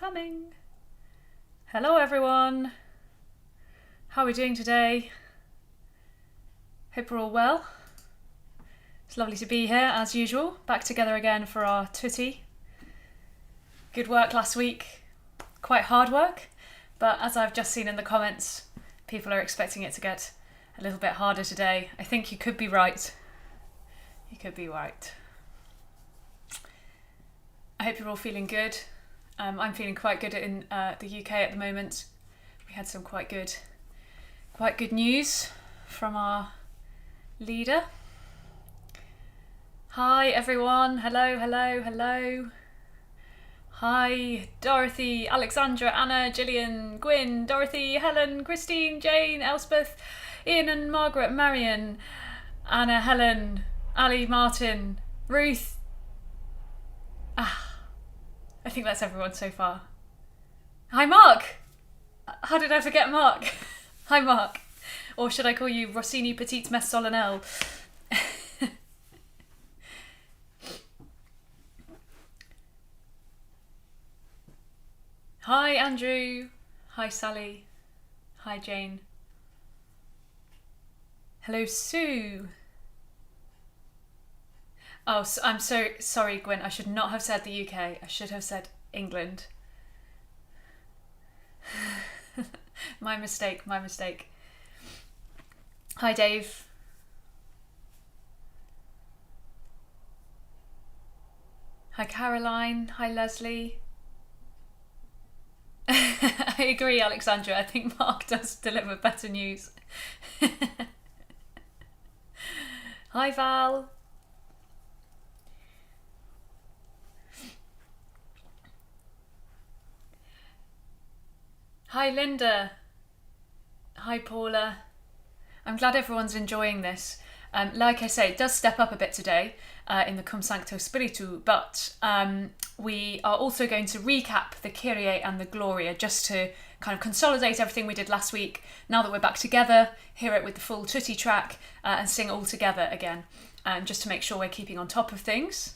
coming. Hello everyone. How are we doing today? Hope we're all well. It's lovely to be here as usual, back together again for our tutty. Good work last week, quite hard work, but as I've just seen in the comments, people are expecting it to get a little bit harder today. I think you could be right. You could be right. I hope you're all feeling good. I'm feeling quite good in the UK at the moment. We had some quite good news from our leader. Hi everyone, hello. Hi Dorothy, Alexandra, Anna, Gillian, Gwyn, Dorothy, Helen, Christine, Jane, Elspeth, Ian and Margaret, Marion, Anna, Helen, Ali, Martin, Ruth. I think that's everyone so far. Hi Mark! How did I forget Mark? Hi Mark. Or should I call you Rossini Petite Messe Solennelle? Hi Andrew. Hi Sally. Hi Jane. Hello Sue. Oh, I'm so sorry, Gwen. I should not have said the UK. I should have said England. My mistake. Hi, Dave. Hi, Caroline. Hi, Leslie. I agree, Alexandra. I think Mark does deliver better news. Hi, Val. Hi Linda. Hi Paula. I'm glad everyone's enjoying this. Like I say, it does step up a bit today in the Cum Sancto Spiritu, but we are also going to recap the Kyrie and the Gloria just to kind of consolidate everything we did last week. Now that we're back together, hear it with the full tutti track and sing it all together again, just to make sure we're keeping on top of things.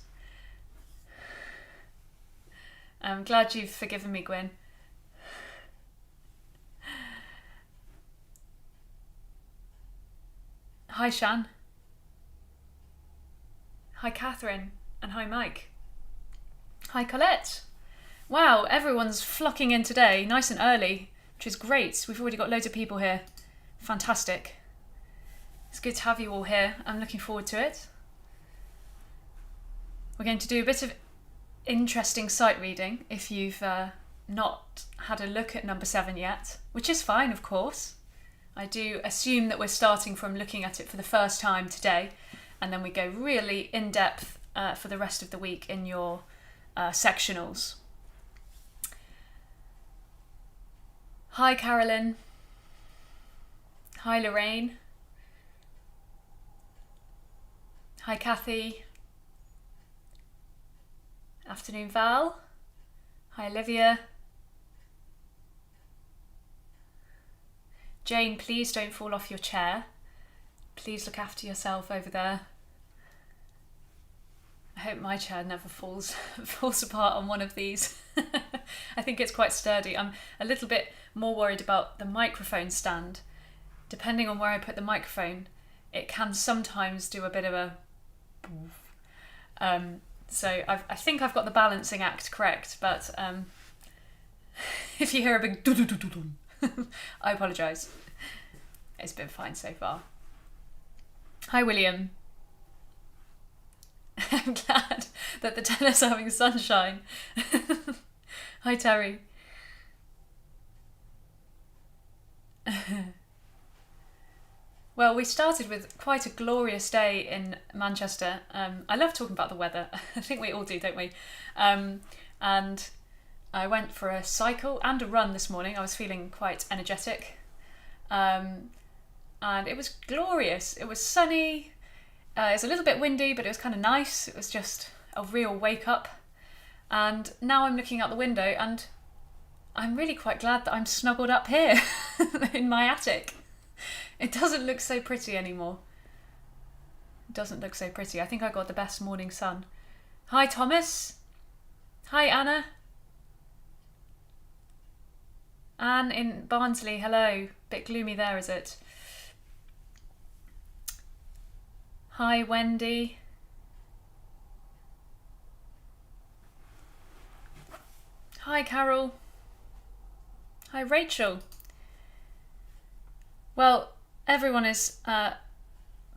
I'm glad you've forgiven me, Gwyn. Hi Shan. Hi Catherine. And hi Mike. Hi Colette. Wow, everyone's flocking in today, nice and early, which is great. We've already got loads of people here. Fantastic. It's good to have you all here. I'm looking forward to it. We're going to do a bit of interesting sight reading if you've not had a look at number 7 yet, which is fine, of course. I do assume that we're starting from looking at it for the first time today, and then we go really in depth for the rest of the week in your sectionals. Hi Carolyn. Hi Lorraine. Hi Kathy. Afternoon Val. Hi Olivia. Jane, please don't fall off your chair. Please look after yourself over there. I hope my chair never falls apart on one of these. I think it's quite sturdy. I'm a little bit more worried about the microphone stand. Depending on where I put the microphone, it can sometimes do a bit of a... so I think I've got the balancing act correct, but if you hear a big doo-doo-doo-doo-doo, I apologise. It's been fine so far. Hi William. I'm glad that the tennis are having sunshine. Hi Terry. Well, we started with quite a glorious day in Manchester. I love talking about the weather. I think we all do, don't we? And I went for a cycle and a run this morning. I was feeling quite energetic. And it was glorious. It was sunny. It was a little bit windy, but it was kind of nice. It was just a real wake up. And now I'm looking out the window and I'm really quite glad that I'm snuggled up here in my attic. It doesn't look so pretty anymore. It doesn't look so pretty. I think I got the best morning sun. Hi Thomas. Hi Anna. Anne in Barnsley, hello. Bit gloomy there, is it? Hi, Wendy. Hi, Carol. Hi, Rachel. Well, everyone is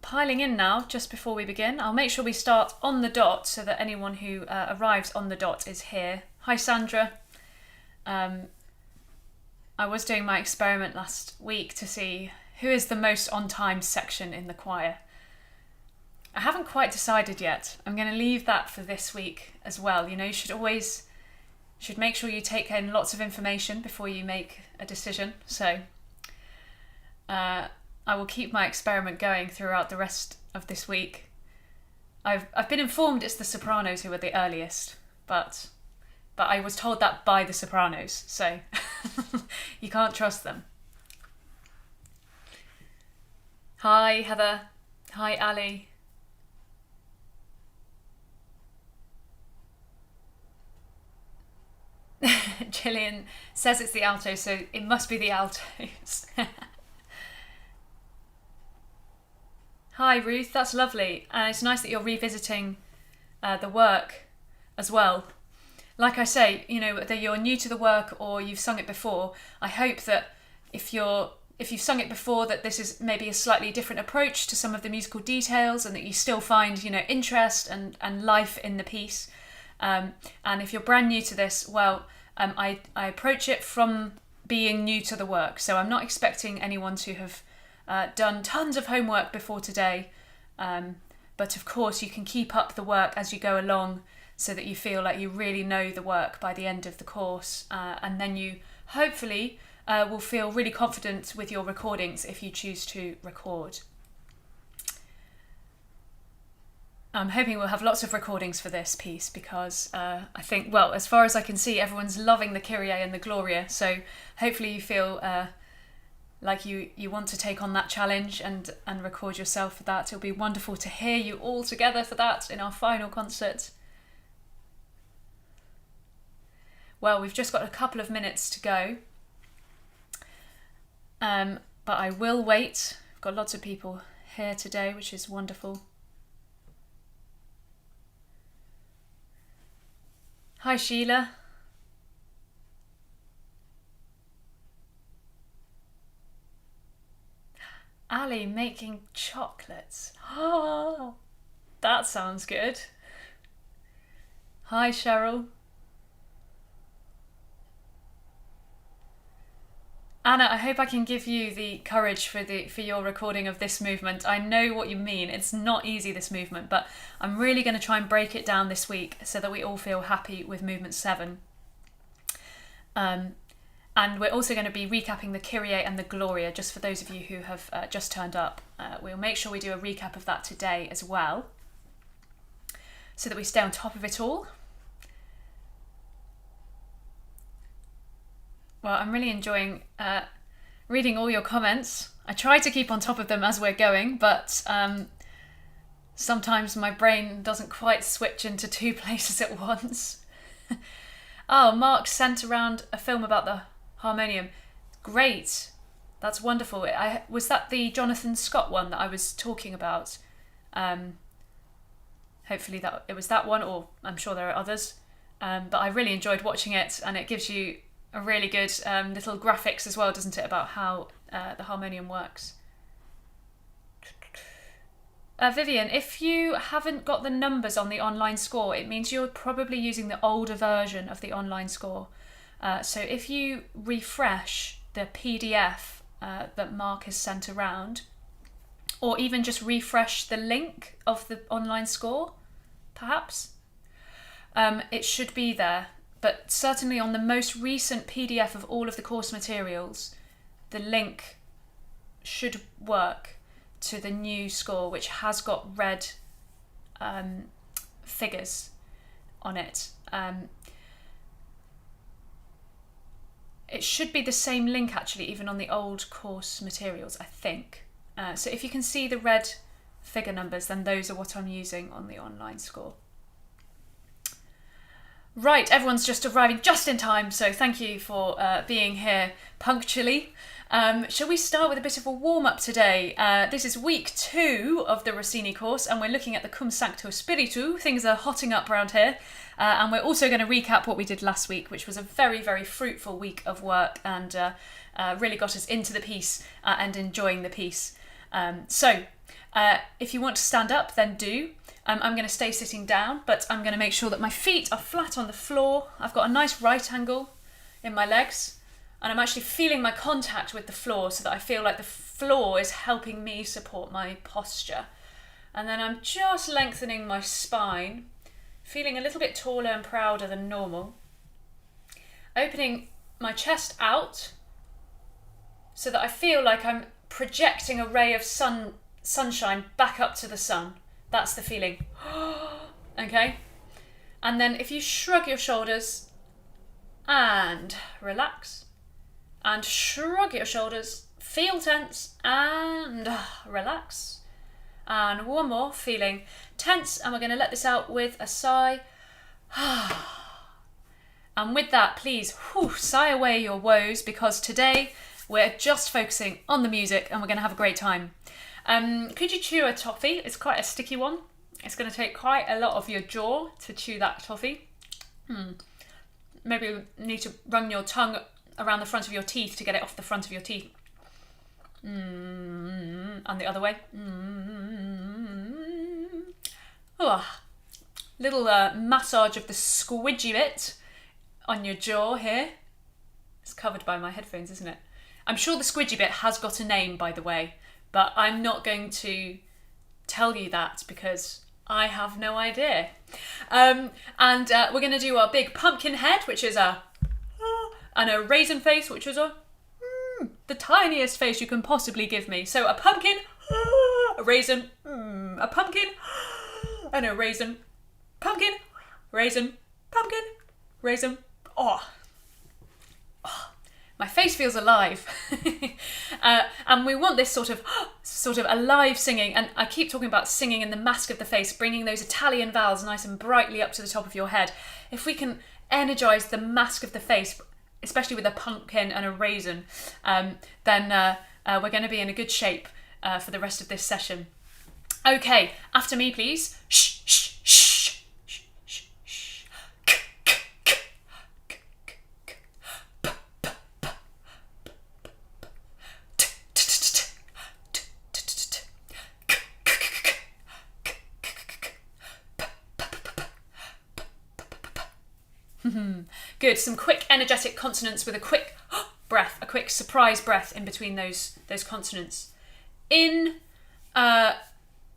piling in now just before we begin. I'll make sure we start on the dot so that anyone who arrives on the dot is here. Hi, Sandra. I was doing my experiment last week to see who is the most on-time section in the choir. I haven't quite decided yet. I'm going to leave that for this week as well. You know, you should make sure you take in lots of information before you make a decision. So I will keep my experiment going throughout the rest of this week. I've been informed it's the sopranos who are the earliest, but I was told that by the sopranos, so you can't trust them. Hi, Heather. Hi, Ali. Gillian says it's the alto, so it must be the altos. Hi, Ruth. That's lovely. And it's nice that you're revisiting the work as well. Like I say, you know, whether you're new to the work or you've sung it before, I hope that if you've sung it before, that this is maybe a slightly different approach to some of the musical details, and that you still find, you know, interest and life in the piece. And if you're brand new to this, well, I approach it from being new to the work. So I'm not expecting anyone to have done tons of homework before today. But of course, you can keep up the work as you go along so that you feel like you really know the work by the end of the course. And then you hopefully will feel really confident with your recordings if you choose to record. I'm hoping we'll have lots of recordings for this piece because I think, well, as far as I can see, everyone's loving the Kyrie and the Gloria. So hopefully you feel like you want to take on that challenge and record yourself for that. It'll be wonderful to hear you all together for that in our final concert. Well, we've just got a couple of minutes to go. But I will wait. I've got lots of people here today, which is wonderful. Hi, Sheila. Ali making chocolates. Oh, that sounds good. Hi, Cheryl. Anna, I hope I can give you the courage for your recording of this movement. I know what you mean. It's not easy, this movement, but I'm really going to try and break it down this week so that we all feel happy with movement 7. And we're also going to be recapping the Kyrie and the Gloria, just for those of you who have just turned up. We'll make sure we do a recap of that today as well, so that we stay on top of it all. Well, I'm really enjoying reading all your comments. I try to keep on top of them as we're going, but sometimes my brain doesn't quite switch into 2 places at once. Oh, Mark sent around a film about the harmonium. Great. That's wonderful. Was that the Jonathan Scott one that I was talking about? Hopefully it was that one, or I'm sure there are others. But I really enjoyed watching it, and it gives you a really good little graphics as well, doesn't it, about how the harmonium works. Vivian, if you haven't got the numbers on the online score, it means you're probably using the older version of the online score. So if you refresh the PDF that Mark has sent around, or even just refresh the link of the online score, perhaps, it should be there. But certainly on the most recent PDF of all of the course materials, the link should work to the new score, which has got red figures on it. It should be the same link actually, even on the old course materials, I think. So if you can see the red figure numbers, then those are what I'm using on the online score. Right, everyone's just arriving just in time, so thank you for being here punctually. Shall we start with a bit of a warm-up today? This is week 2 of the Rossini course, and we're looking at the Cum Sancto Spiritu. Things are hotting up around here, and we're also going to recap what we did last week, which was a very, very fruitful week of work, and really got us into the piece and enjoying the piece. So, if you want to stand up, then do. I'm going to stay sitting down, but I'm going to make sure that my feet are flat on the floor. I've got a nice right angle in my legs, and I'm actually feeling my contact with the floor so that I feel like the floor is helping me support my posture. And then I'm just lengthening my spine, feeling a little bit taller and prouder than normal. Opening my chest out so that I feel like I'm projecting a ray of sunshine back up to the sun. That's the feeling. Okay? And then if you shrug your shoulders and relax, and shrug your shoulders, feel tense and relax. And one more, feeling tense, and we're going to let this out with a sigh. And with that, please sigh away your woes, because today we're just focusing on the music and we're going to have a great time. Could you chew a toffee? It's quite a sticky one. It's going to take quite a lot of your jaw to chew that toffee. Maybe you need to run your tongue around the front of your teeth to get it off the front of your teeth. And the other way. Little massage of the squidgy bit on your jaw here. It's covered by my headphones, isn't it? I'm sure the squidgy bit has got a name, by the way. But I'm not going to tell you that because I have no idea. And we're going to do our big pumpkin head, which is and a raisin face, which is the tiniest face you can possibly give me. So a pumpkin, a raisin, a pumpkin, and a raisin, pumpkin, raisin, pumpkin, raisin. My face feels alive. And we want this sort of alive singing, and I keep talking about singing in the mask of the face, bringing those Italian vowels nice and brightly up to the top of your head. If we can energise the mask of the face, especially with a pumpkin and a raisin, then we're going to be in a good shape for the rest of this session. Okay, after me please. Shh, shh, shh. Good, some quick energetic consonants with a quick breath, a quick surprise breath in between those consonants. In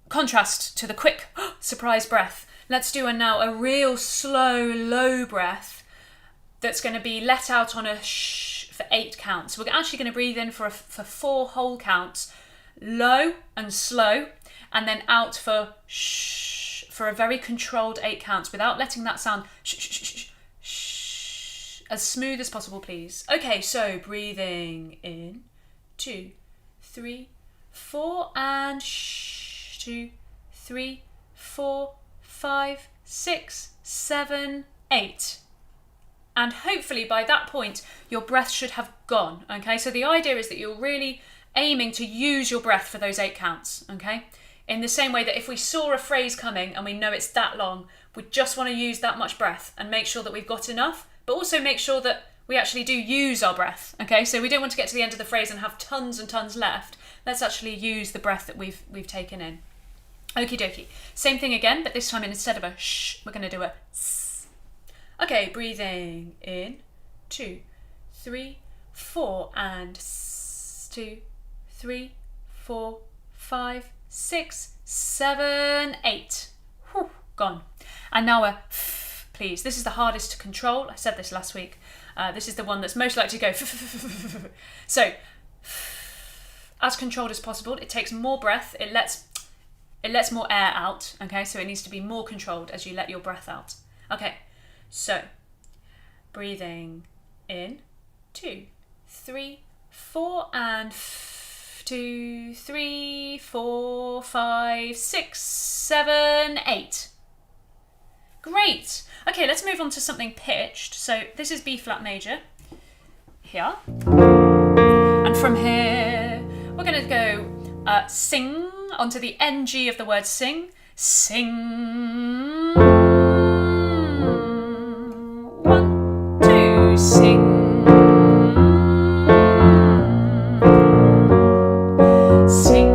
contrast to the quick surprise breath, let's do now a real slow, low breath that's going to be let out on a shh for 8 counts. We're actually going to breathe in for 4 whole counts, low and slow, and then out for shh for a very controlled 8 counts without letting that sound shh, shh, shh, shh. As smooth as possible, please. Okay, so breathing in, 2, 3, 4, and shh, 2, 3, 4, 5, 6, 7, 8. And hopefully by that point, your breath should have gone, okay? So the idea is that you're really aiming to use your breath for those 8 counts, okay? In the same way that if we saw a phrase coming and we know it's that long, we just want to use that much breath and make sure that we've got enough, but also make sure that we actually do use our breath, okay? So we don't want to get to the end of the phrase and have tons and tons left. Let's actually use the breath that we've taken in. Okie dokie. Same thing again, but this time instead of a shh, we're going to do a s. Okay, breathing in, 2, 3, 4, and s. 2, 3, 4, 5, 6, 7, 8. Whew, gone. And now a f. Please, this is the hardest to control. I said this last week. This is the one that's most likely to go. So, as controlled as possible. It takes more breath. It lets more air out. Okay, so it needs to be more controlled as you let your breath out. Okay, so breathing in, 2, 3, 4, and 2, 3, 4, 5, 6, 7, 8. Great. Okay, let's move on to something pitched. So this is B flat major, here. And from here, we're going to go sing onto the NG of the word sing. Sing. 1, 2, sing. Sing.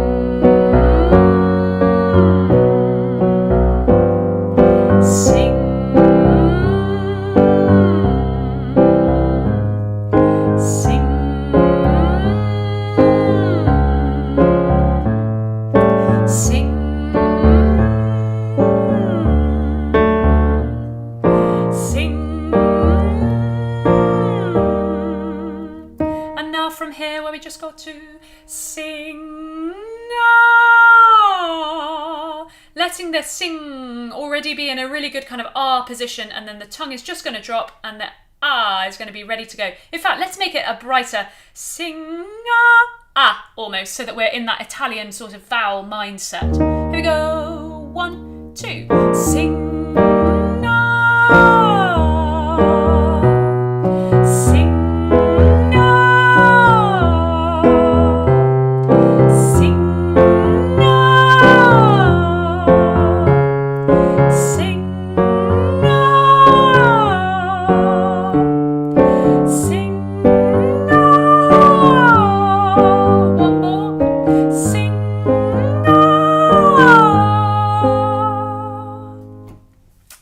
Sing. Sing. Sing. Sing. And now from here, where we just got to sing, ah, letting the sing already be in a really good kind of ah position, and then the tongue is just going to drop and the ah is going to be ready to go. In fact, let's make it a brighter sing ah almost, so that we're in that Italian sort of vowel mindset. Here we go. 1, 2, sing.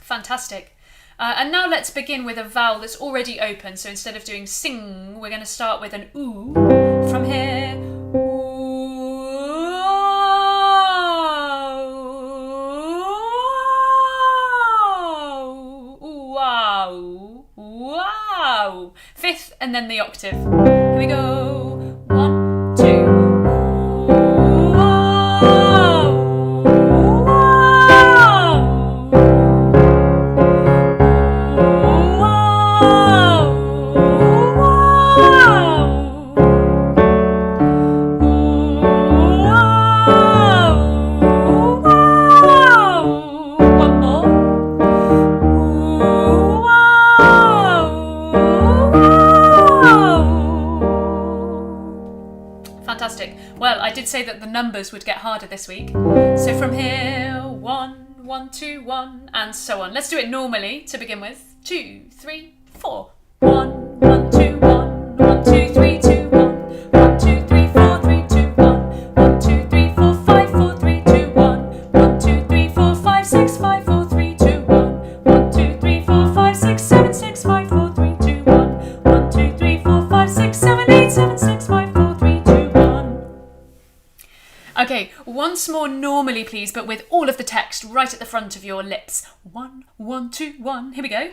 Fantastic. And now let's begin with a vowel that's already open. So instead of doing sing, we're going to start with an oo. From here, wow, wow. Fifth, and then the octave. Here we go. 1, 2. Fantastic. Well, I did say that the numbers would get harder this week. So from here, 1, 1, 2, 1, and so on. Let's do it normally to begin with. 2, 3, 4. 1, 1, 2, 1. 1, 2, 3, 2, 1. 1, 2, 3, 4, 3, 2, 1. 1, 2, 3, 4, 5, 4, 3, 2, 1. 1, 2, 3, 4, 5, 6, 5, 4, 3, 2, 1. 1, 2, 3, 4, 5, 6, 7, 6, 5, 4, 3, 2, 1. 1, 2, 3, 4, 5, 6, 7, 8, 7, 6, 5, 4, 3, 2, 1. Okay, once more normally please, but with all of the text right at the front of your lips. 1, 1, 2, 1. Here we go.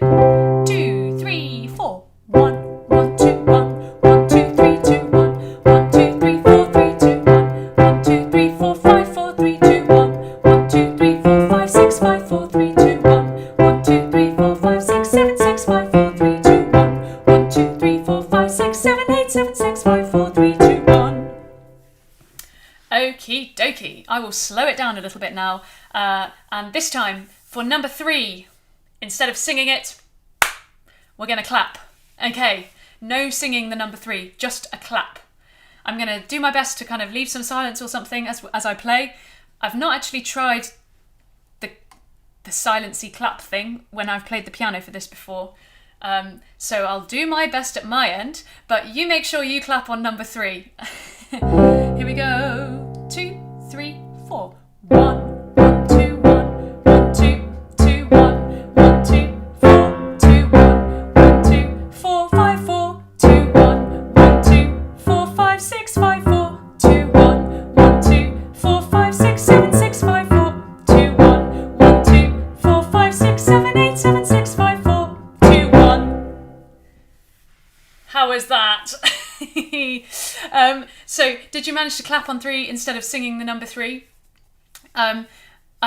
2, 3, 4. 1, 1, 2, 1. 1, 2, 3, 2, 1. 1, 2, 3, 4, 3, 2, 1. 1, 2, 3, 4, 5, 4, 3, 2, 1. 1, 2, 3, 4, 5, 6, 5, 4, 3, 2, 1. 1, 2, 3, 4, 5, 6, 7, 6, 5, 4, 3, 2, 1. 1, 2, 3, 4, 5, 6, 7, 8, 7, 6, 5, 4, 3, 2, 1. Okie dokie. I will slow it down a little bit now. And this time, for number 3, instead of singing it, we're going to clap. Okay, no singing the number 3, just a clap. I'm going to do my best to kind of leave some silence or something as I play. I've not actually tried the silency clap thing when I've played the piano for this before. So I'll do my best at my end, but you make sure you clap on number 3. Here we go. 2, 3, 4. 1, 1, 2, 1. 1, 2, 2, 1. 1, 2, 4, 2, 1. 1, 2, 4, 5, 4, 2, 1. 1, 2, 4, 5, 6, 5, 4, 2, 1. 1, 2, 4, 5, 6, 7, 6, 5, 4, 2, 1. 1, 2, 4, 5, 6, 7, 8, 7, 6, 5, 4, 2, 1. How is that? So did you manage to clap on 3 instead of singing the number 3? I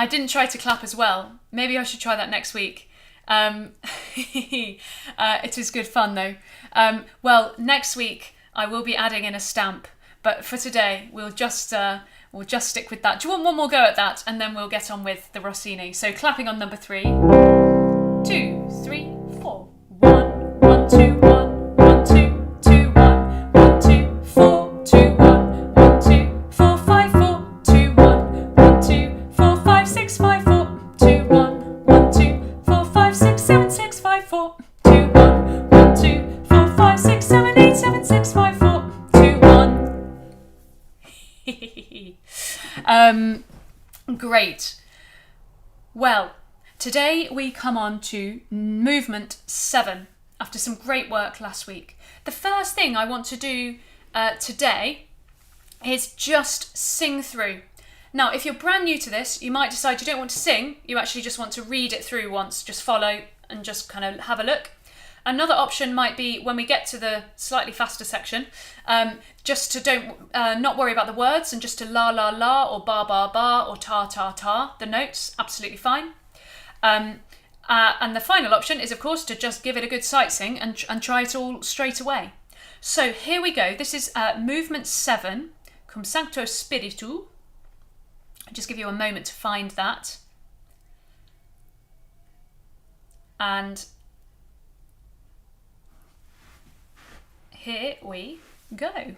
didn't try to clap as well. Maybe I should try that next week. It is good fun though. Well, next week I will be adding in a stamp, but for today we'll just stick with that. Do you want one more go at that, and then we'll get on with the Rossini? So clapping on number 3. 2, 3, 4. 1, 1, 2, 1, 1, 2, 2, 1, 1, 2, 4, 2, 1, 1, 2, 4, 5, 4, 2, 1, 1, 2, 4, 5, 6, 5, 4, 2, 1, 1, 2, 4, 5, 6, 7, 6, 5, 4, 2, 1, 1, 2, 4, 5, 6, 7, 8, 7, 6, 5, 4, 2, 1. Great. Well, today we come on to movement 7 after some great work last week. The first thing I want to do today is just sing through. Now, if you're brand new to this, you might decide you don't want to sing, you actually just want to read it through once, just follow and just kind of have a look. Another option might be when we get to the slightly faster section, just to not worry about the words and just to la la la or ba ba ba or ta ta ta, the notes, absolutely fine. And the final option is, of course, to just give it a good sight sing and try it all straight away. So here we go. This is movement 7, Cum Sancto Spiritu. I'll just give you a moment to find that. And here we go.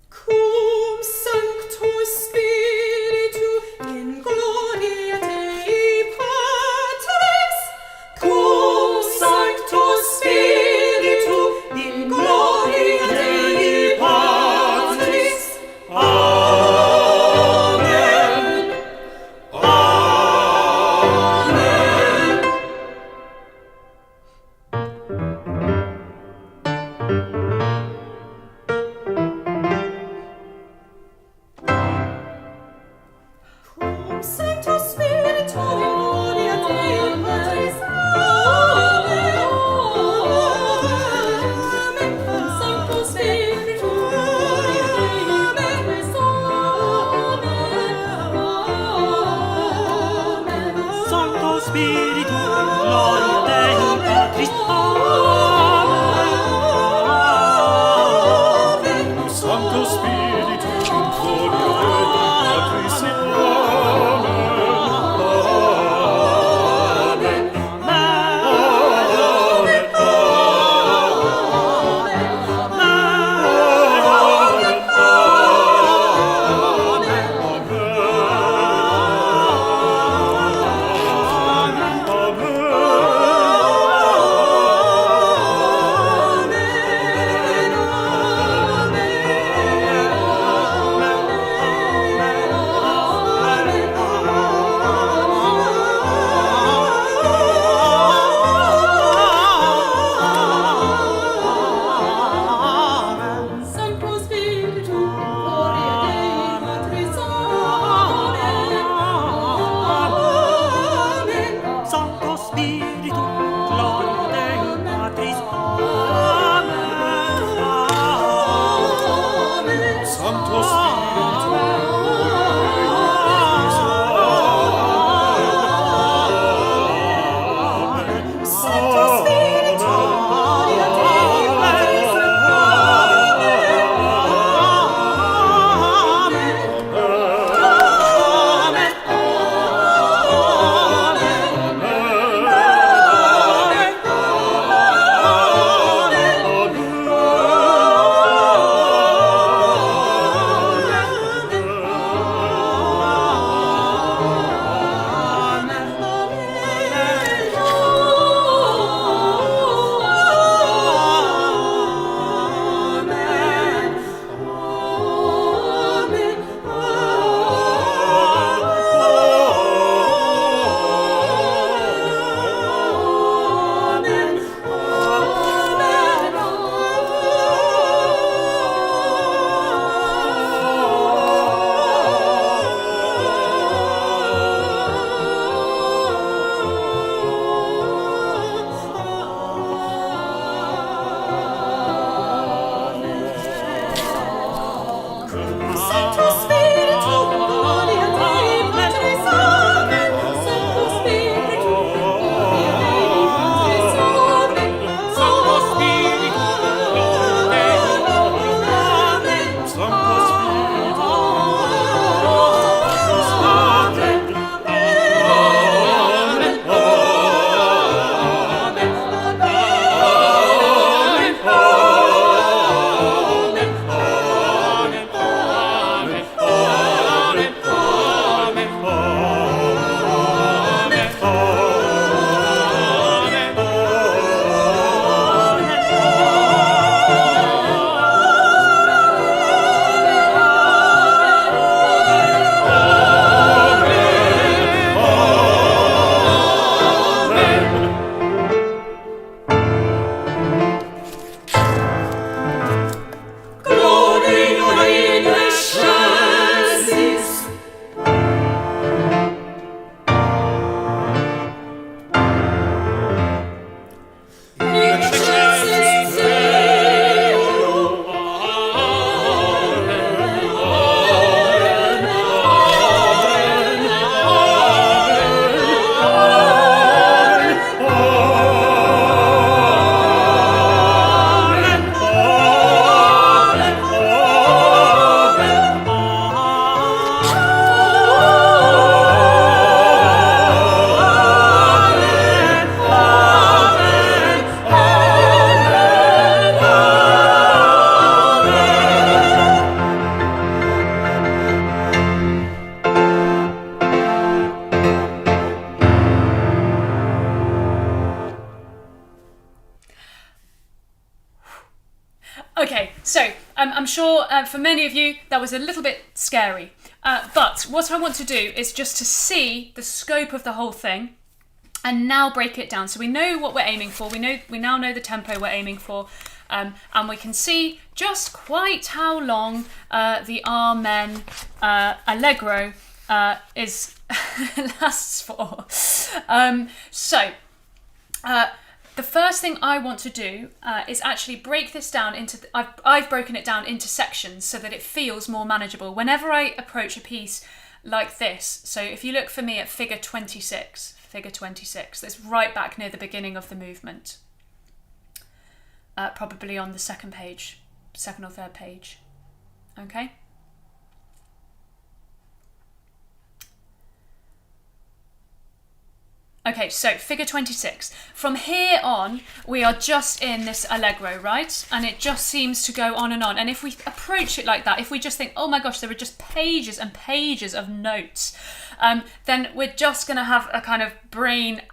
Cum Sancto Spiritu in Gloria Dei Patris. Cum Sancto Spiritu in Gloria Dei Patris. Amen. Amen. Cum Sancto Spiritu in Gloria Dei Patris. Amen. Amen. Cum Sancto Spiritu in Gloria Dei Patris. Amen. Sancto Spiritu, gloria Dei Patris. Amen. Sancto Spiritu in gloria Dei Patris. I'm sure for many of you that was a little bit scary. But what I want to do is just to see the scope of the whole thing and now break it down. So we know what we're aiming for. We now know the tempo we're aiming for. And we can see just quite how long the Amen Allegro lasts for. The first thing I want to do is actually break this down into. I've broken it down into sections so that it feels more manageable. Whenever I approach a piece like this, so if you look for me at figure 26, that's right back near the beginning of the movement. Probably on the second or third page. Okay. Okay, so figure 26. From here on, we are just in this allegro, right? And it just seems to go on. And if we approach it like that, if we just think, oh my gosh, there are just pages and pages of notes, then we're just going to have a kind of brain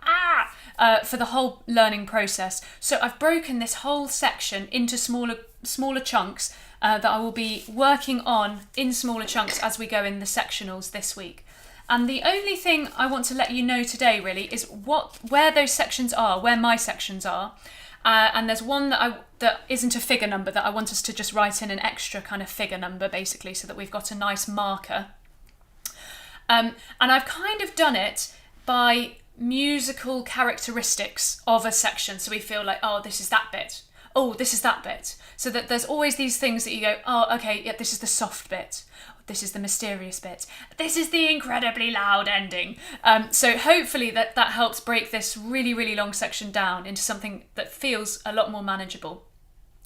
for the whole learning process. So I've broken this whole section into smaller chunks that I will be working on in smaller chunks as we go in the sectionals this week. And the only thing I want to let you know today really is where those sections are, where my sections are. And there's one that isn't a figure number that I want us to just write in an extra kind of figure number basically so that we've got a nice marker. And I've kind of done it by musical characteristics of a section. So we feel like, oh, this is that bit. Oh, this is that bit. So that there's always these things that you go, oh, okay, yeah, this is the soft bit. This is the mysterious bit. This is the incredibly loud ending. So hopefully that helps break this really, really long section down into something that feels a lot more manageable.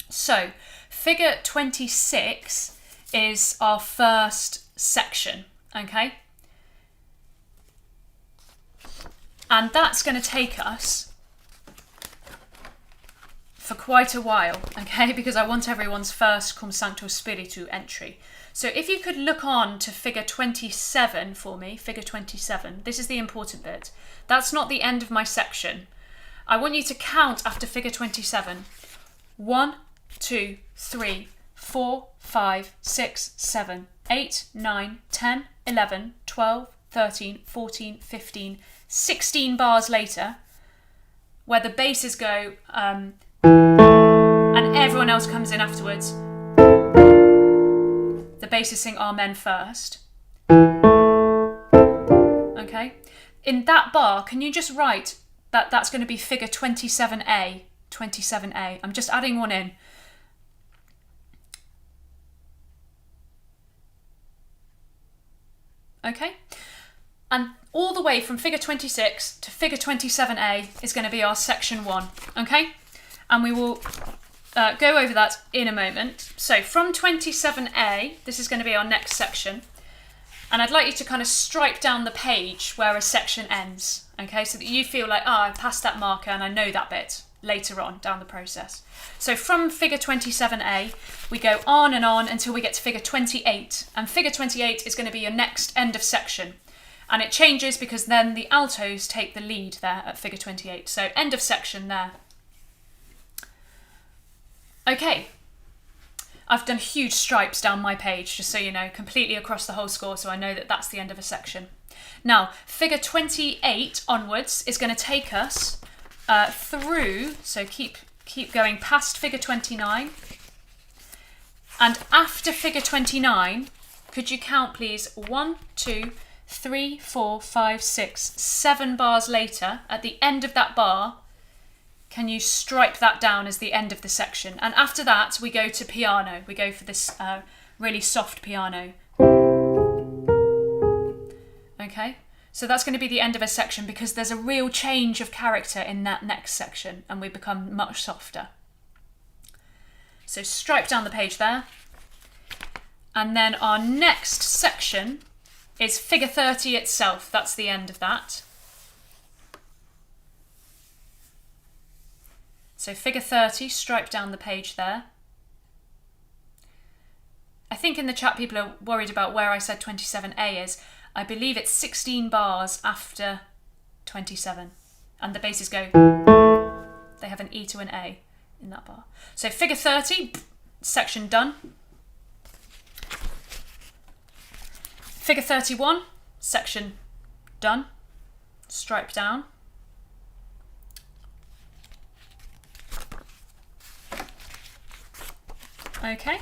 So figure 26 is our first section, okay? And that's going to take us for quite a while, okay? Because I want everyone's first Cum Sancto Spiritu entry. So if you could look on to figure 27 for me, figure 27, this is the important bit. That's not the end of my section. I want you to count after figure 27. 1, 2, 3, 4, 5, 6, 7, 8, 9, 10, 11, 12, 13, 14, 15, 16 bars later, where the basses go, and everyone else comes in afterwards. The basses sing Amen first. Okay? In that bar, can you just write that that's going to be figure 27A? 27A. I'm just adding one in. Okay? And all the way from figure 26 to figure 27A is going to be our section 1. Okay? And we will go over that in a moment. So from 27A, this is going to be our next section. And I'd like you to kind of stripe down the page where a section ends. Okay, so that you feel like, I passed that marker and I know that bit later on down the process. So from figure 27A, we go on until we get to figure 28. And figure 28 is going to be your next end of section. And it changes because then the altos take the lead there at figure 28. So end of section there. Okay, I've done huge stripes down my page, just so you know, completely across the whole score, so I know that that's the end of a section. Now, figure 28 onwards is going to take us through, so keep going past figure 29. And after figure 29, could you count please 1, 2, 3, 4, 5, 6, 7 bars later, at the end of that bar, can you stripe that down as the end of the section? And after that, we go to piano. We go for this really soft piano. Okay, so that's going to be the end of a section because there's a real change of character in that next section and we become much softer. So stripe down the page there. And then our next section is figure 30 itself. That's the end of that. So figure 30, stripe down the page there. I think in the chat people are worried about where I said 27A is. I believe it's 16 bars after 27. And the basses go, they have an E to an A in that bar. So figure 30, section done. Figure 31, section done. Stripe down. Okay.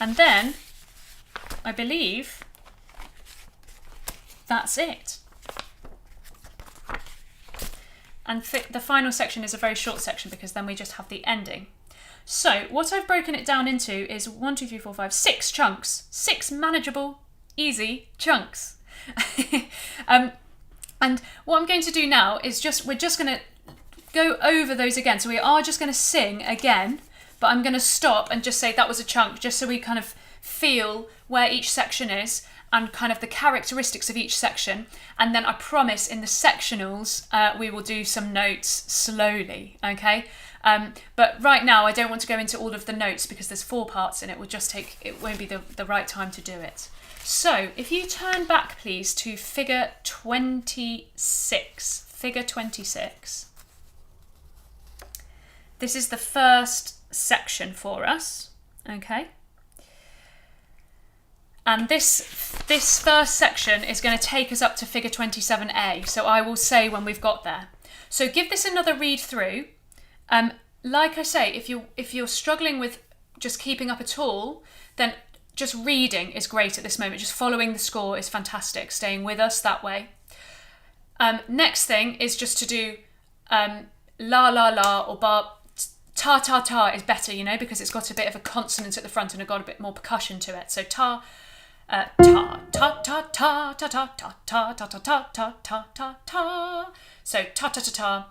And then, I believe, that's it. And the final section is a very short section because then we just have the ending. So what I've broken it down into is 1, 2, 3, 4, 5, 6 chunks. 6 manageable, easy chunks. And what I'm going to do now is we're just going to go over those again. So we are just going to sing again, but I'm going to stop and just say that was a chunk, just so we kind of feel where each section is and kind of the characteristics of each section. And then I promise in the sectionals, we will do some notes slowly, okay? But right now I don't want to go into all of the notes because there's 4 parts and it won't be the right time to do it. So if you turn back please to figure 26, figure 26. This is the first section for us, okay? And this first section is going to take us up to figure 27A, so I will say when we've got there. So give this another read through. Like I say, if you're struggling with just keeping up at all, then just reading is great at this moment. Just following the score is fantastic, staying with us that way. Next thing is just to do la la la or bar. Ta ta ta is better, you know, because it's got a bit of a consonant at the front and it's got a bit more percussion to it. So ta ta ta ta ta ta ta ta ta ta ta ta ta ta ta ta. So ta ta ta ta.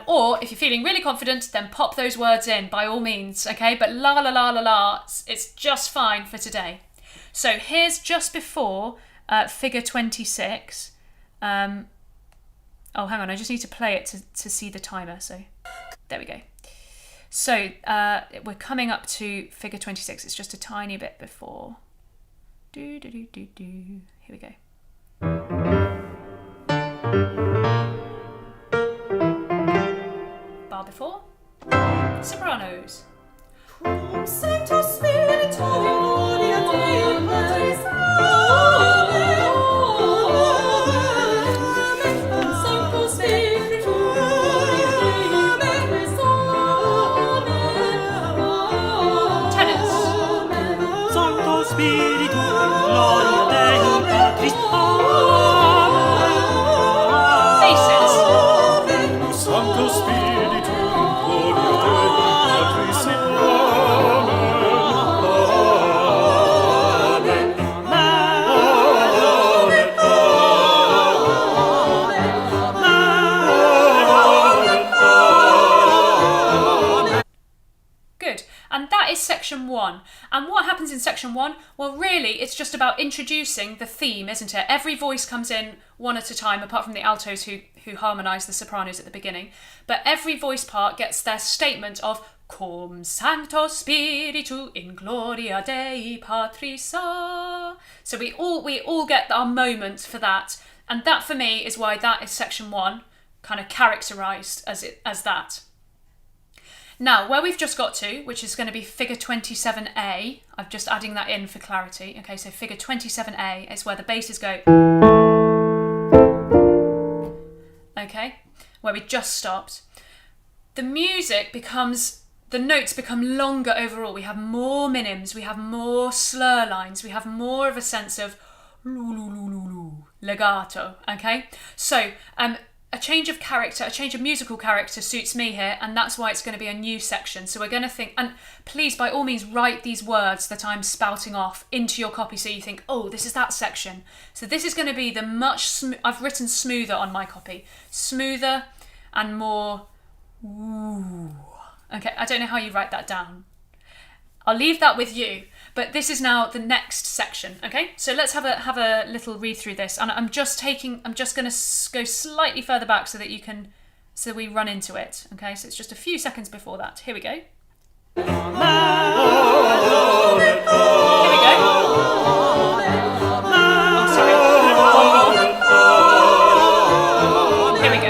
Or if you're feeling really confident, then pop those words in by all means, okay? But la la la la la, it's just fine for today. So here's just before figure 26. Oh, hang on, I just need to play it to see the timer. So there we go. So we're coming up to figure 26. It's just a tiny bit before. Do do do do do. Here we go. Bar before. Sopranos. Sancto Spiritu in gloria Dei Patris. Sancto Spiritu in gloria Dei Patris. Tenors. Sancto Spiritu, gloria Dei Patris. Faces. Sancto Spiritu, gloria Dei Patris. Good. And that is section 1. And what happens in section 1? Well, really, it's just about introducing the theme, isn't it? Every voice comes in one at a time, apart from the altos who harmonise the sopranos at the beginning. But every voice part gets their statement of Cum Sancto Spiritu in gloria Dei Patris. So we all get our moment for that. And that, for me, is why that is section 1, kind of characterised as that. Now, where we've just got to, which is going to be figure 27A, I'm just adding that in for clarity. Okay, so figure 27A is where the basses go. Okay, where we just stopped. The music becomes, the notes become longer overall. We have more minims, we have more slur lines, we have more of a sense of legato. Okay, so a change of character, a change of musical character suits me here, and that's why it's going to be a new section. So we're going to think, and please by all means write these words that I'm spouting off into your copy so you think, oh, this is that section. So this is going to be the I've written smoother on my copy. Smoother and more ooh. Okay, I don't know how you write that down. I'll leave that with you. But this is now the next section, okay? So let's have a little read through this, and I'm just going to go slightly further back so we run into it, okay? So it's just a few seconds before that. Here we go. Here we go. Oh, sorry. Here we go.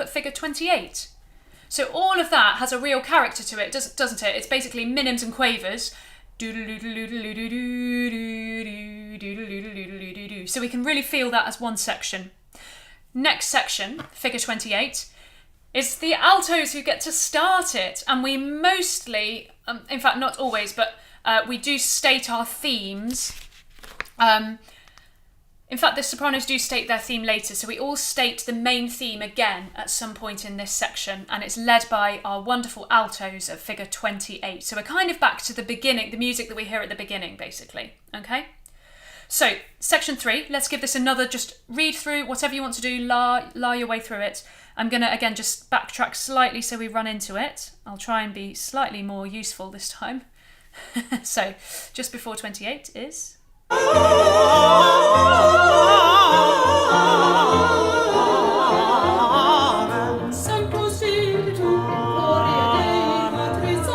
at figure 28. So all of that has a real character to it, doesn't it? It's basically minims and quavers. So we can really feel that as one section. Next section, figure 28, is the altos who get to start it. And we mostly, in fact not always, but we do state our themes. In fact, the sopranos do state their theme later, so we all state the main theme again at some point in this section, and it's led by our wonderful altos at figure 28. So we're kind of back to the beginning, the music that we hear at the beginning, basically. Okay? So, section 3, let's give this another, just read through, whatever you want to do, la your way through it. I'm going to, again, just backtrack slightly so we run into it. I'll try and be slightly more useful this time. So, just before 28 is... Sancto Spiritu, Gloria Dei, Patris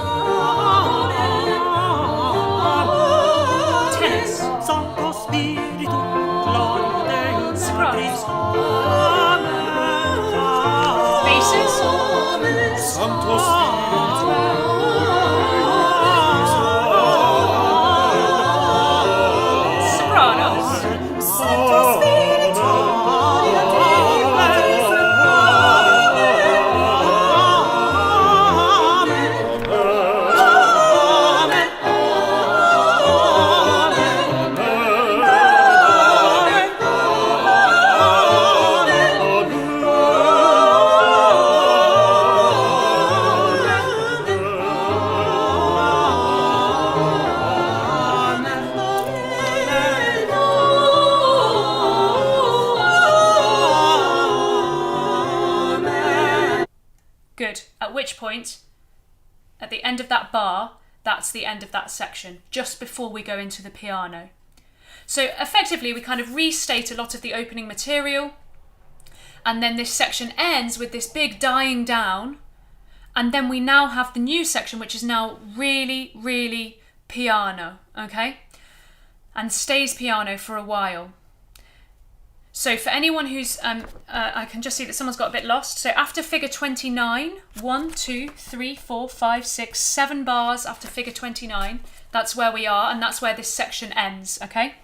tenors. Sancto Spiritu, Gloria Dei, Sopranos. Amen. Basses. Sancto Spiritu, Sopranos. Good. At which point, at the end of that bar, that's the end of that section, just before we go into the piano. So effectively, we kind of restate a lot of the opening material, and then this section ends with this big dying down, and then we now have the new section, which is now really, really piano, okay? And stays piano for a while. So for anyone who's, I can just see that someone's got a bit lost. So after figure 29, 1, 2, 3, 4, 5, 6, 7 bars after figure 29, that's where we are, and that's where this section ends, okay?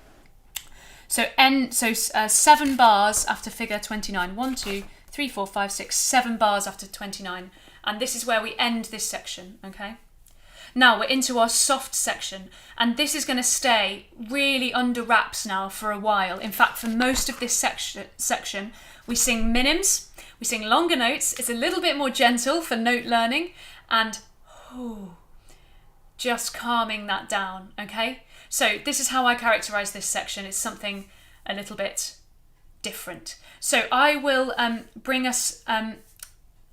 So 7 bars after figure 29, 1, 2, 3, 4, 5, 6, 7 bars after 29, and this is where we end this section, okay? Now we're into our soft section, and this is going to stay really under wraps now for a while. In fact, for most of this section, we sing minims, we sing longer notes. It's a little bit more gentle for note learning, and just calming that down, okay? So this is how I characterise this section. It's something a little bit different. So I will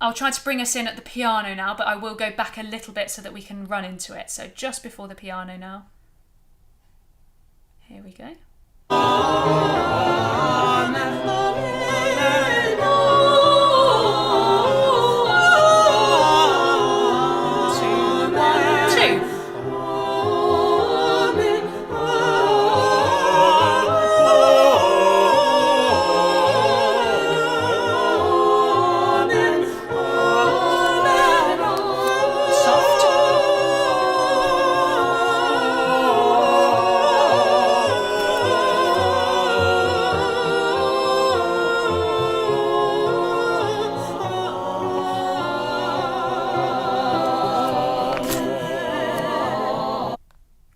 I'll try to bring us in at the piano now, but I will go back a little bit so that we can run into it. So just before the piano now. Here we go.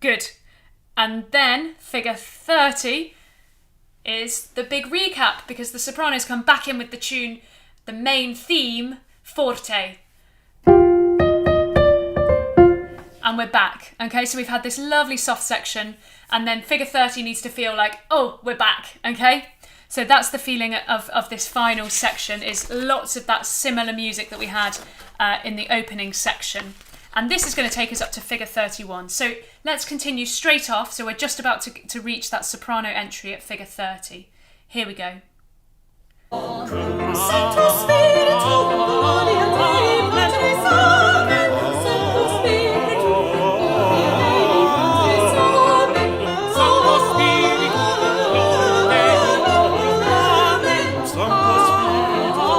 Good. And then figure 30 is the big recap, because the sopranos come back in with the tune, the main theme, forte. And we're back. Okay, so we've had this lovely soft section, and then figure 30 needs to feel like, oh, we're back, okay? So that's the feeling of this final section, is lots of that similar music that we had in the opening section. And this is going to take us up to figure 31. So let's continue straight off. So we're just about to reach that soprano entry at figure 30. Here we go. Sancto Spiritu, Gloria Dei, Patris Sancto Spiritu, Gloria Dei, Patris Sancto Spiritu, Gloria Dei, Sancto Spiritu,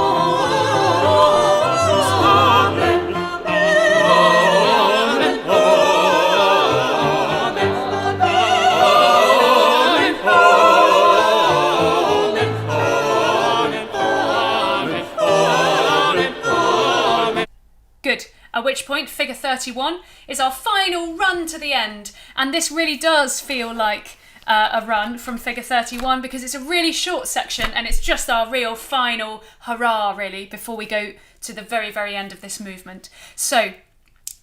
at which point figure 31 is our final run to the end. And this really does feel like a run from figure 31 because it's a really short section and it's just our real final hurrah really before we go to the very, very end of this movement. So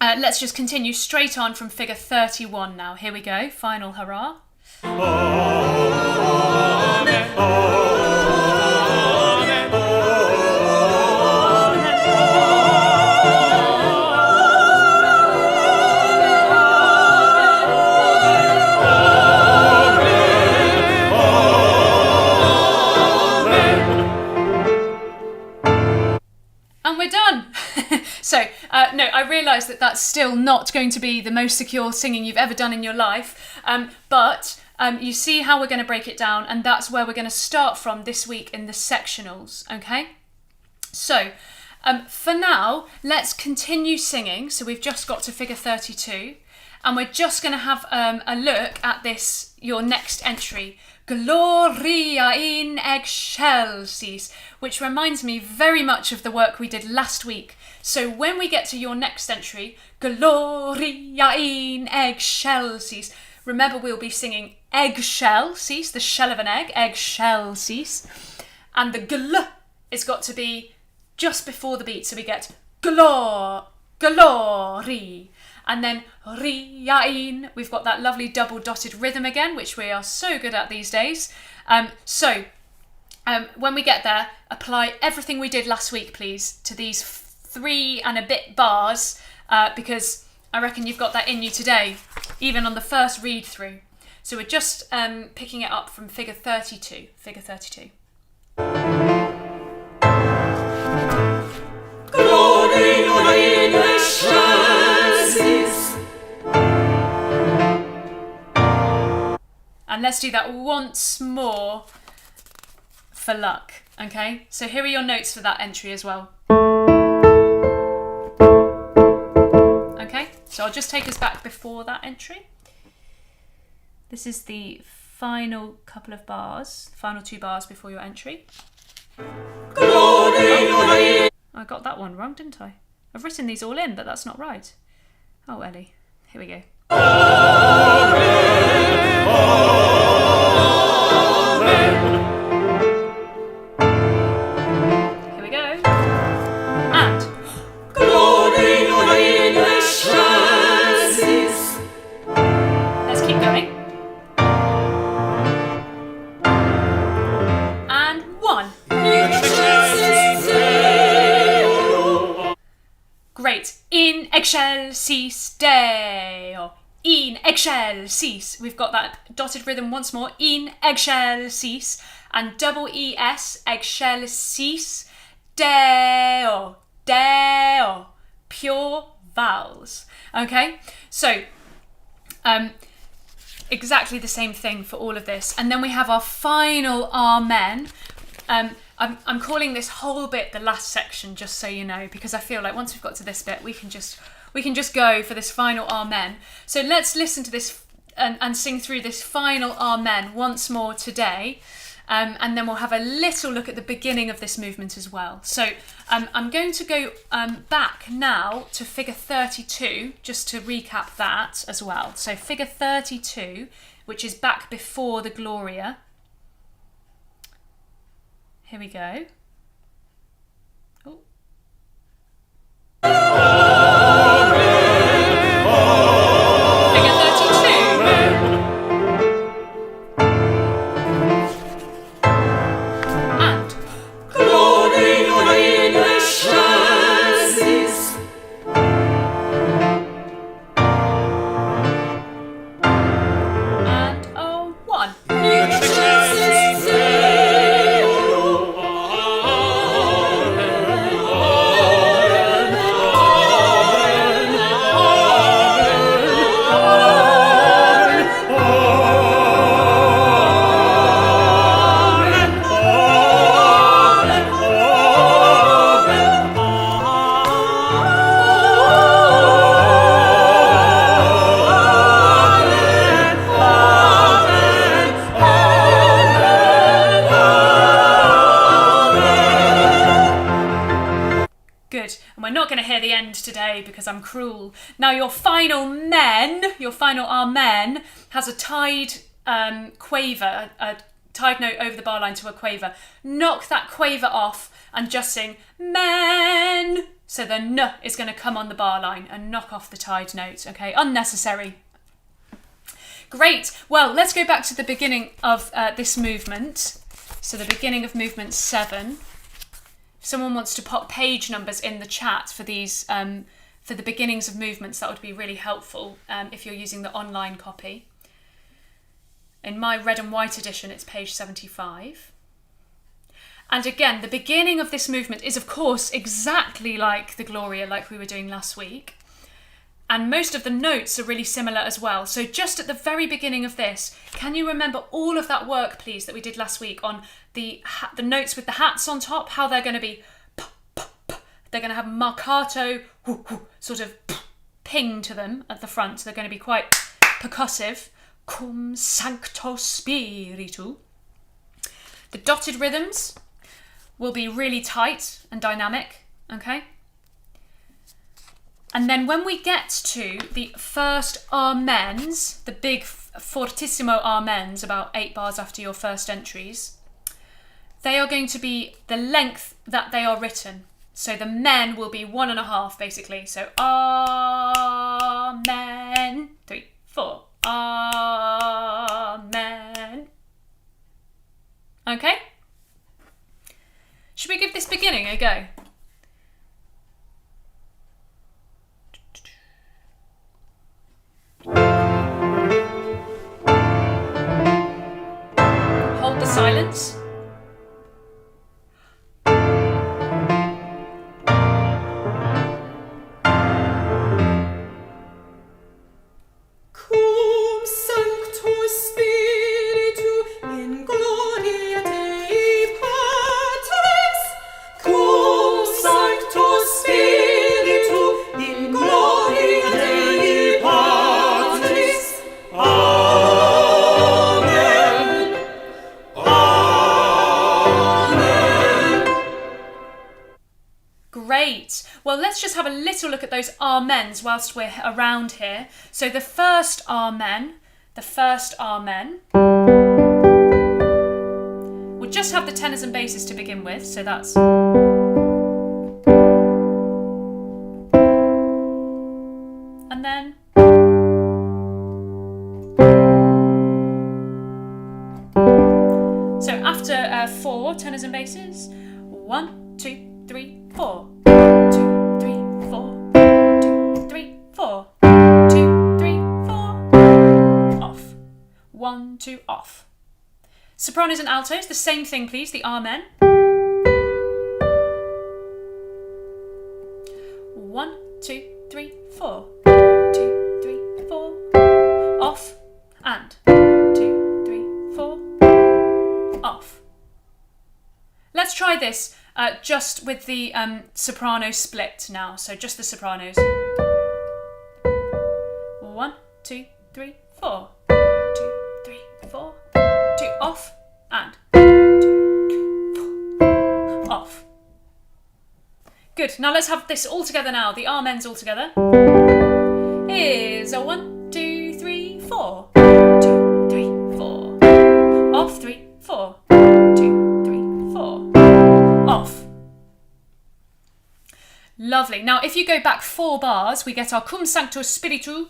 let's just continue straight on from figure 31 now. Here we go, final hurrah. And we're done. So, no, I realise that that's still not going to be the most secure singing you've ever done in your life, but you see how we're going to break it down, and that's where we're going to start from this week in the sectionals, okay? So, for now, let's continue singing. So we've just got to figure 32, and we're just going to have a look at this, your next entry, Gloria in excelsis, which reminds me very much of the work we did last week. So when we get to your next entry, Gloria in excelsis, remember we'll be singing eggshellsis, the shell of an egg, eggshellsis, and the gl has got to be just before the beat, so we get glory, and then riain, we've got that lovely double dotted rhythm again, which we are so good at these days. So when we get there, apply everything we did last week, please, to these 3 and a bit bars, because I reckon you've got that in you today, even on the first read through. So we're just picking it up from figure 32. Figure 32. And let's do that once more for luck, okay? So here are your notes for that entry as well. Okay, so I'll just take us back before that entry. This is the final couple of bars, final 2 bars before your entry. I got that one wrong, didn't I? I've written these all in, but that's not right. Oh, Ellie. Here we go. Here we go. And. Let's keep going. And 1. Great. In excelsis Deo. In excelsis. We've got that dotted rhythm once more. In excelsis. And double ES. Excelsis Deo. Deo. Pure vowels. Okay? So, exactly the same thing for all of this. And then we have our final Amen. I'm calling this whole bit the last section, just so you know, because I feel like once we've got to this bit, we can just go for this final Amen. So let's listen to this and sing through this final Amen once more today, and then we'll have a little look at the beginning of this movement as well. So I'm going to go back now to figure 32, just to recap that as well. So figure 32, which is back before the Gloria. Here we go. Oh. Figure 32. And. And oh, 1. hear the end today because I'm cruel. Now your final amen, has a tied quaver, a tied note over the bar line to a quaver. Knock that quaver off and just sing men. So the n is going to come on the bar line and knock off the tied note. Okay, unnecessary. Great. Well, let's go back to the beginning of this movement. So the beginning of movement 7. If someone wants to pop page numbers in the chat for these, for the beginnings of movements, that would be really helpful if you're using the online copy. In my red and white edition, it's page 75. And again, the beginning of this movement is, of course, exactly like the Gloria, like we were doing last week. And most of the notes are really similar as well. So just at the very beginning of this, can you remember all of that work, please, that we did last week on the notes with the hats on top, how they're going to be, they're going to have marcato, sort of ping to them at the front. So they're going to be quite percussive. Cum sancto spiritu. The dotted rhythms will be really tight and dynamic, okay? And then when we get to the first amens, the big fortissimo amens, about 8 bars after your first entries, they are going to be the length that they are written. So the men will be 1.5 basically. So amen, 3, 4, amen. Okay? Should we give this beginning a go? Hold the silence. Cum sancto spiritu in gloria Dei Patris. Cum sancto spiritu in gloria Dei Patris. Amen. Amen. Great. Well, let's just have a little look at those amens whilst we're around here. So the first amen, we'll just have the tenors and basses to begin with. So that's... And then... So after 4 tenors and basses, 1, 2, 3, 4. 2, 3, 4. 2, 3, 4. 2, 3, 4. Off. 1, 2, off. Sopranos and altos, the same thing, please. The amen. 1, 2, 3, 4. 2, 3, 4. Off. And 2, 3, 4. Off. Let's try this just with the soprano split now. So just the sopranos. 1, 2, 3, 4. 2, 3, 4. 2, off. And 2, 3, 4. Off. Good. Now let's have this all together now. The amens all together. Is a 1, 2, 3, 4. 2, 3, 4. Off. 3, 4. 2, 3, 4. Off. Lovely. Now, if you go back 4 bars, we get our cum sancto spiritu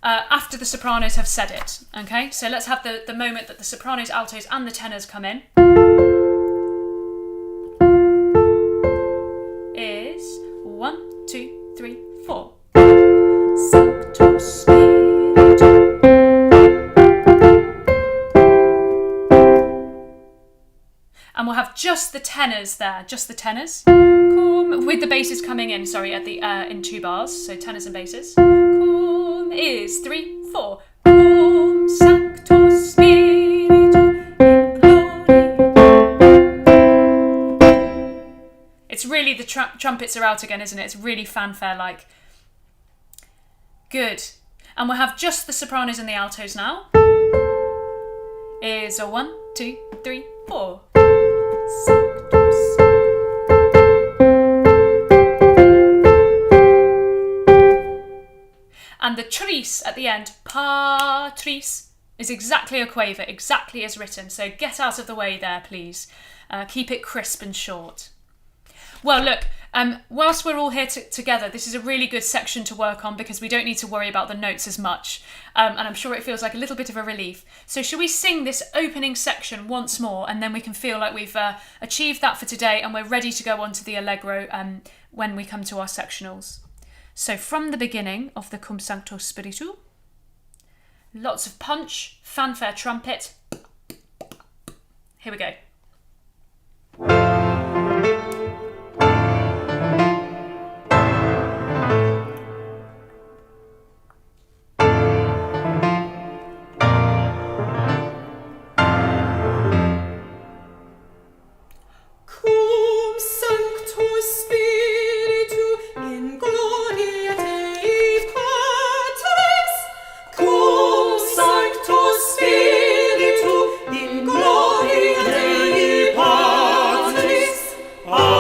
after the sopranos have said it. Okay, so let's have the moment that the sopranos, altos, and the tenors come in. Is 1, 2, 3, 4. Sancto spiritu. And we'll have just the tenors there, just the tenors. Cum, with the basses coming in, sorry, at the in 2 bars, so tenors and basses. Cum is 3, 4. Cum sancto spiritu in gloria. It's really, the trumpets are out again, isn't it? It's really fanfare-like. Good. And we'll have just the sopranos and the altos now. Is a 1, 2, 3, 4. Sancto spiritu. And the tris at the end, patris, is exactly a quaver, exactly as written. So get out of the way there, please. Keep it crisp and short. Well, look, whilst we're all here together, this is a really good section to work on because we don't need to worry about the notes as much. And I'm sure it feels like a little bit of a relief. So shall we sing this opening section once more, and then we can feel like we've achieved that for today and we're ready to go on to the Allegro when we come to our sectionals. So from the beginning of the Cum Sancto Spiritu, lots of punch, fanfare, trumpet. Here we go. Cum Sancto Spiritu in Gloria Dei Patris. Cum Sancto Spiritu in Gloria Dei Patris. Amen.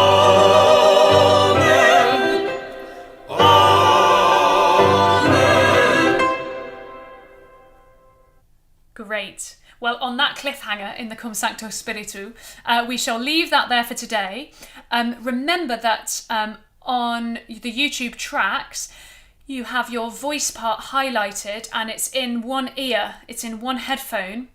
Amen. Great. Well, on that cliffhanger in the Cum Sancto Spiritu, we shall leave that there for today. Remember that on the YouTube tracks, you have your voice part highlighted and it's in one ear, it's in one headphone,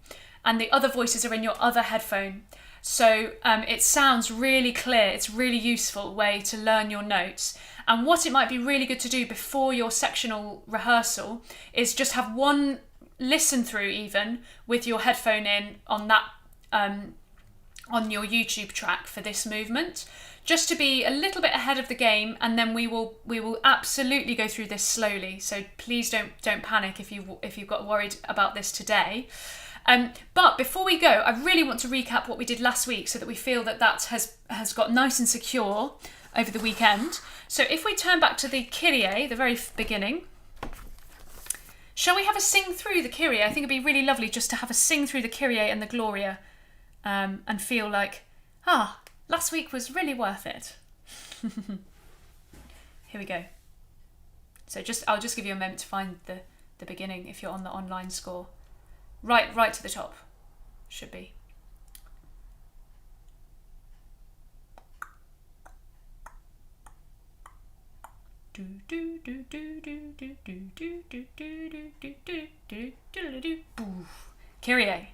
and the other voices are in your other headphone. So it sounds really clear. It's a really useful way to learn your notes. And what it might be really good to do before your sectional rehearsal is just have one listen through even with your headphone in on that on your YouTube track for this movement, just to be a little bit ahead of the game, and then we will absolutely go through this slowly. So please don't panic if you've got worried about this today. But before we go, I really want to recap what we did last week so that we feel that has got nice and secure over the weekend. So if we turn back to the Kyrie, the very beginning, shall we have a sing through the Kyrie? I think it'd be really lovely just to have a sing through the Kyrie and the Gloria and feel like, last week was really worth it. Here we go. So I'll just give you a moment to find the beginning if you're on the online score. Right to the top, should be. Kyrie.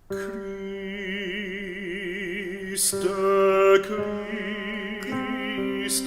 Christe, Christe,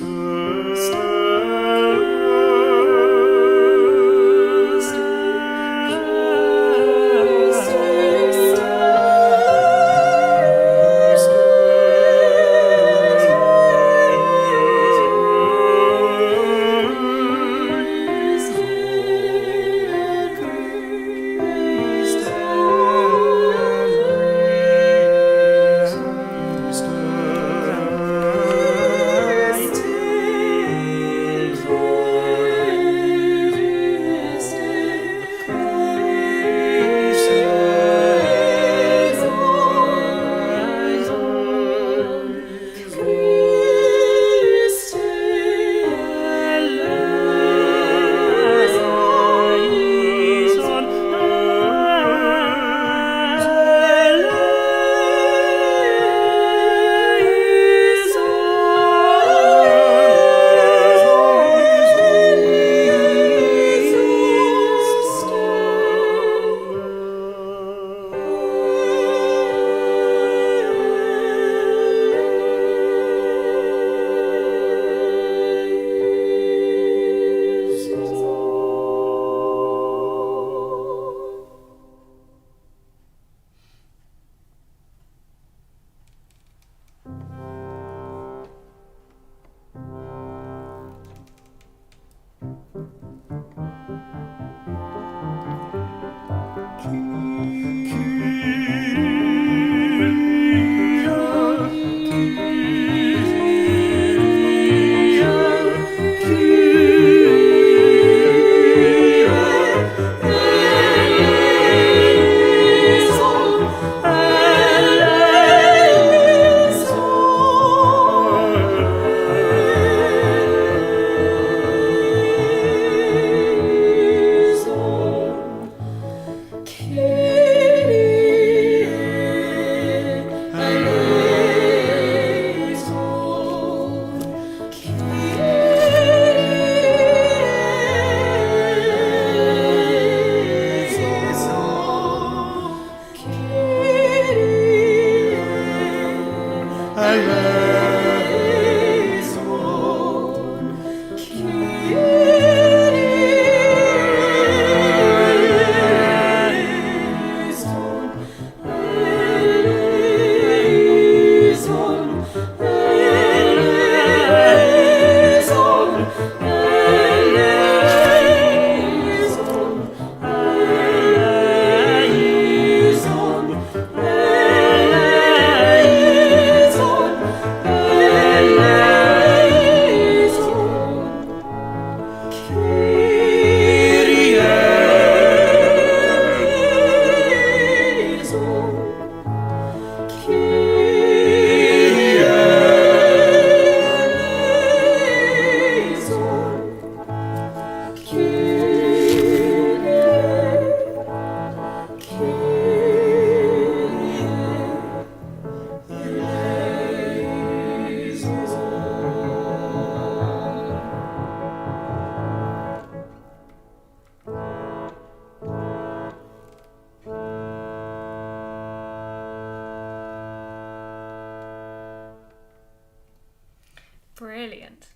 Brilliant.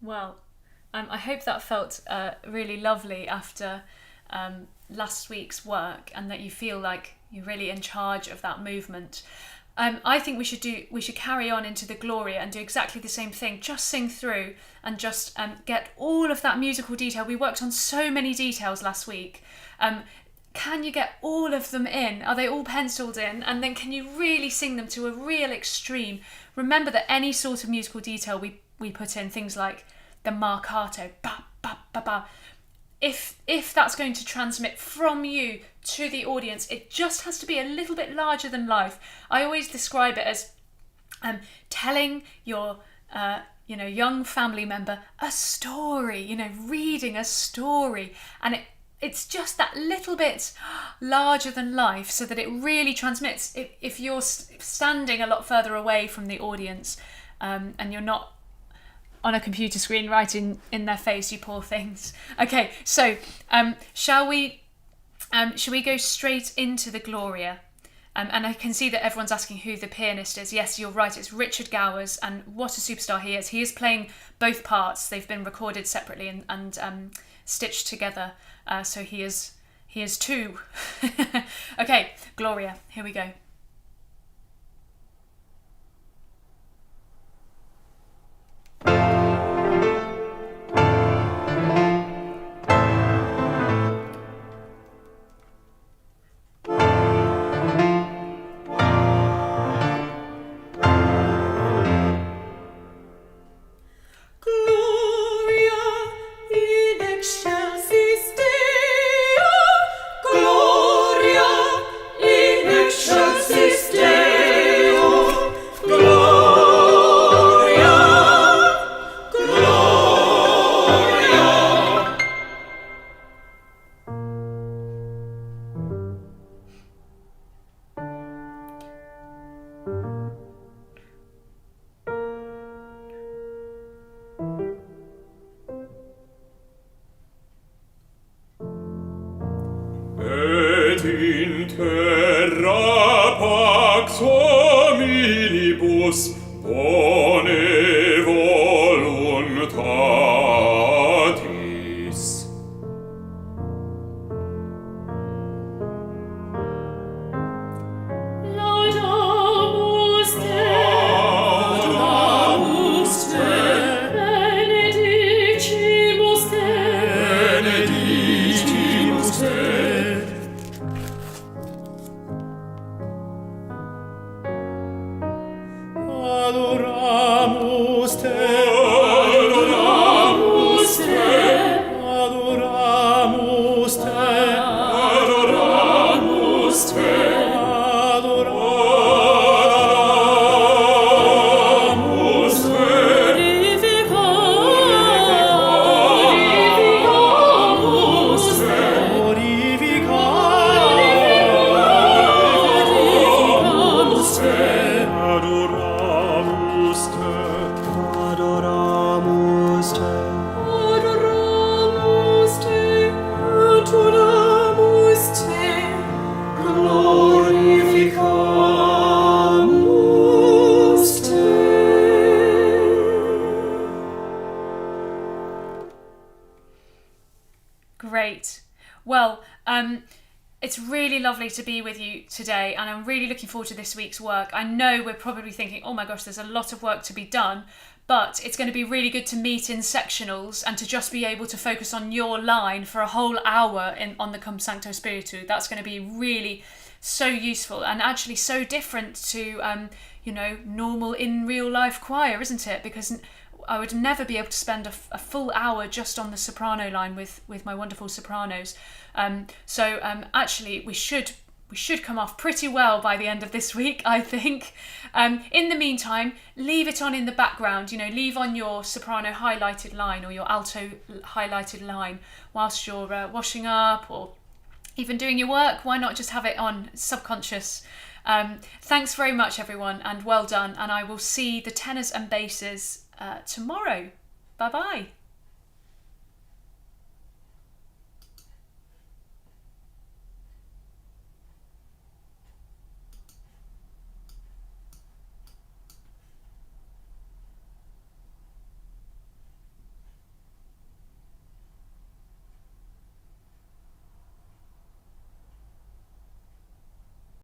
Well, I hope that felt really lovely after last week's work, and that you feel like you're really in charge of that movement. I think we should carry on into the Gloria and do exactly the same thing. Just sing through and just get all of that musical detail. We worked on so many details last week. Can you get all of them in? Are they all penciled in? And then can you really sing them to a real extreme? Remember that any sort of musical detail we put in, things like the marcato, ba ba ba ba, if that's going to transmit from you to the audience, it just has to be a little bit larger than life. I always describe it as telling your young family member a story, reading a story, and it's just that little bit larger than life, so that it really transmits. If you're standing a lot further away from the audience, and you're not on a computer screen right in their face, you poor things. Okay, so should we go straight into the Gloria? And I can see that everyone's asking who the pianist is. Yes, you're right, it's Richard Gowers, and what a superstar he is. He is playing both parts. They've been recorded separately and stitched together. So he is two. Okay, Gloria, here we go. Gloria in excelsis Deo, Gloria in excelsis Deo, Gloria, Gloria. Et in terra pax hominibus bone voluntatis. Laudamus Te, laudamus Te, benedicimus Te, benedicimus Te. Adoramus te, Adoramus Te, adoramus te, adoramus Te, adoramus te. glorificamus Te, glorificamus Te. Adoramus te, adoramus te. Adoramus Te, adoramus Te, glorificamus Te. Great. Well, it's really lovely to be with you today, and I'm really looking forward to this week's work. I know we're probably thinking, oh my gosh, there's a lot of work to be done, but it's going to be really good to meet in sectionals and to just be able to focus on your line for a whole hour on the Cum Sancto Spiritu. That's going to be really so useful and actually so different to, normal in real life choir, isn't it? Because I would never be able to spend a full hour just on the soprano line with my wonderful sopranos. Actually, we should come off pretty well by the end of this week, I think. In the meantime, leave it on in the background. Leave on your soprano highlighted line or your alto highlighted line whilst you're washing up or even doing your work. Why not just have it on? It's subconscious. Thanks very much, everyone, and well done. And I will see the tenors and basses tomorrow. Bye-bye.